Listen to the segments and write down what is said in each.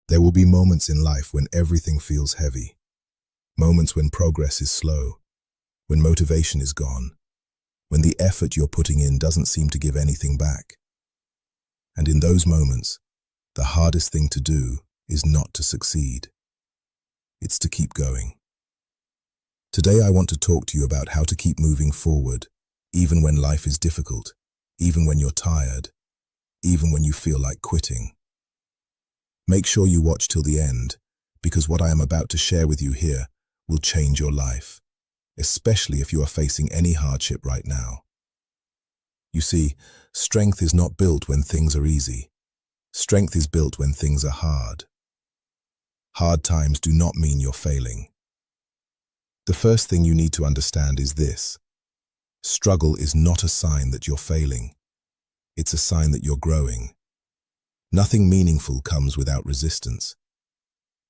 There will be moments in life when everything feels heavy, moments when progress is slow, when motivation is gone, when the effort you're putting in doesn't seem to give anything back. And in those moments, the hardest thing to do is not to succeed. It's to keep going. Today I want to talk to you about how to keep moving forward, even when life is difficult, even when you're tired, even when you feel like quitting. Make sure you watch till the end, because what I am about to share with you here will change your life, especially if you are facing any hardship right now. You see, strength is not built when things are easy. Strength is built when things are hard. Hard times do not mean you're failing. The first thing you need to understand is this: struggle is not a sign that you're failing. It's a sign that you're growing. Nothing meaningful comes without resistance.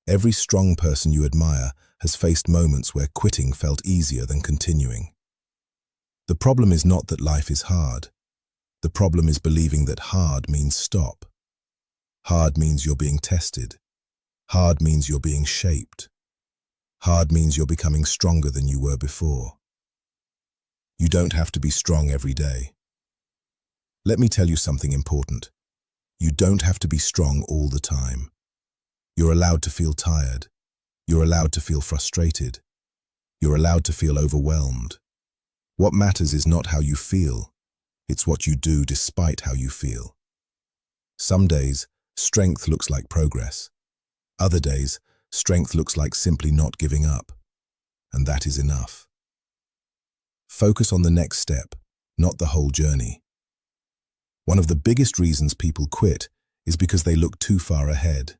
Every strong person you admire has faced moments where quitting felt easier than continuing. The problem is not that life is hard. The problem is believing that hard means stop. Hard means you're being tested. Hard means you're being shaped. Hard means you're becoming stronger than you were before. You don't have to be strong every day. Let me tell you something important. You don't have to be strong all the time. You're allowed to feel tired. You're allowed to feel frustrated. You're allowed to feel overwhelmed. What matters is not how you feel. It's what you do despite how you feel. Some days, strength looks like progress. Other days, strength looks like simply not giving up. And that is enough. Focus on the next step, not the whole journey. One of the biggest reasons people quit is because they look too far ahead.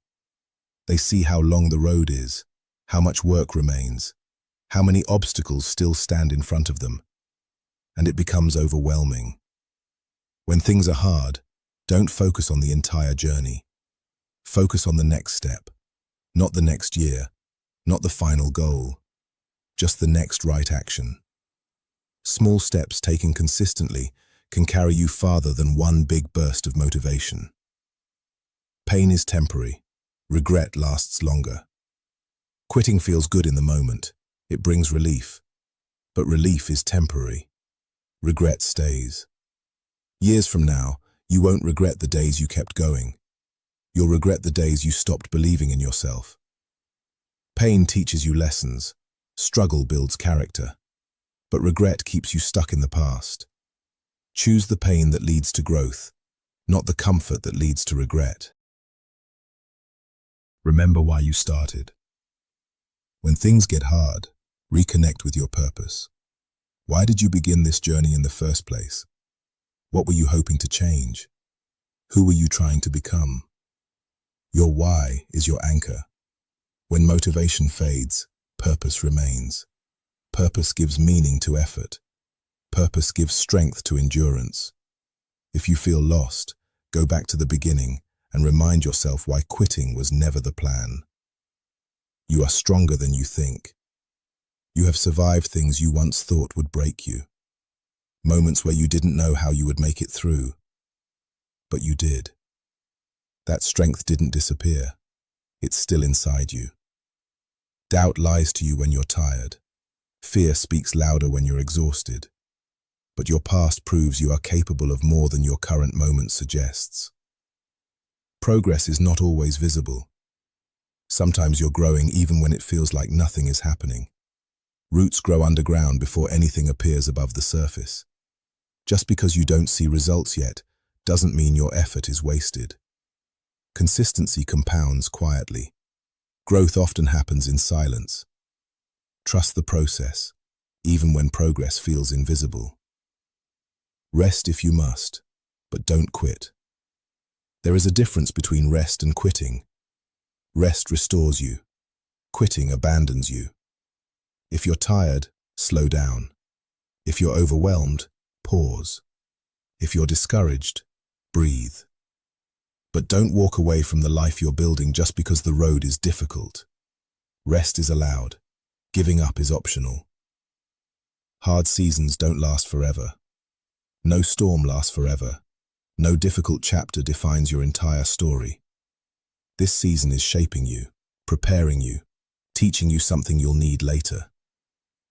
They see how long the road is, how much work remains, how many obstacles still stand in front of them, and it becomes overwhelming. When things are hard, don't focus on the entire journey. Focus on the next step, not the next year, not the final goal, just the next right action. Small steps taken consistently can carry you farther than one big burst of motivation. Pain is temporary. Regret lasts longer. Quitting feels good in the moment. It brings relief. But relief is temporary. Regret stays. Years from now, you won't regret the days you kept going. You'll regret the days you stopped believing in yourself. Pain teaches you lessons. Struggle builds character. But regret keeps you stuck in the past. Choose the pain that leads to growth, not the comfort that leads to regret. Remember why you started. When things get hard, reconnect with your purpose. Why did you begin this journey in the first place? What were you hoping to change? Who were you trying to become? Your why is your anchor. When motivation fades, purpose remains. Purpose gives meaning to effort. Purpose gives strength to endurance. If you feel lost, go back to the beginning and remind yourself why quitting was never the plan. You are stronger than you think. You have survived things you once thought would break you. Moments where you didn't know how you would make it through. But you did. That strength didn't disappear. It's still inside you. Doubt lies to you when you're tired. Fear speaks louder when you're exhausted. But your past proves you are capable of more than your current moment suggests. Progress is not always visible. Sometimes you're growing even when it feels like nothing is happening. Roots grow underground before anything appears above the surface. Just because you don't see results yet doesn't mean your effort is wasted. Consistency compounds quietly. Growth often happens in silence. Trust the process, even when progress feels invisible. Rest if you must, but don't quit. There is a difference between rest and quitting. Rest restores you. Quitting abandons you. If you're tired, slow down. If you're overwhelmed, pause. If you're discouraged, breathe. But don't walk away from the life you're building just because the road is difficult. Rest is allowed. Giving up is optional. Hard seasons don't last forever. No storm lasts forever. No difficult chapter defines your entire story. This season is shaping you, preparing you, teaching you something you'll need later.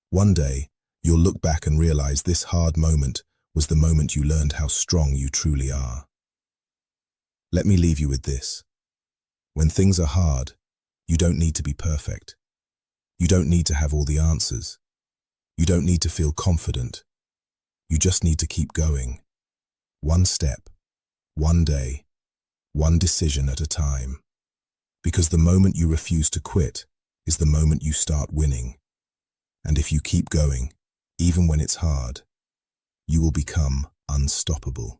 One day, you'll look back and realize this hard moment was the moment you learned how strong you truly are. Let me leave you with this. When things are hard, you don't need to be perfect. You don't need to have all the answers. You don't need to feel confident. You just need to keep going. One step, one day, one decision at a time. Because the moment you refuse to quit is the moment you start winning. And if you keep going, even when it's hard, you will become unstoppable.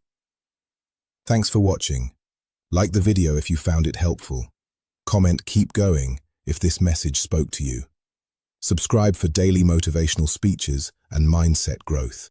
Thanks for watching. Like the video if you found it helpful. Comment "Keep going" if this message spoke to you. Subscribe for daily motivational speeches and mindset growth.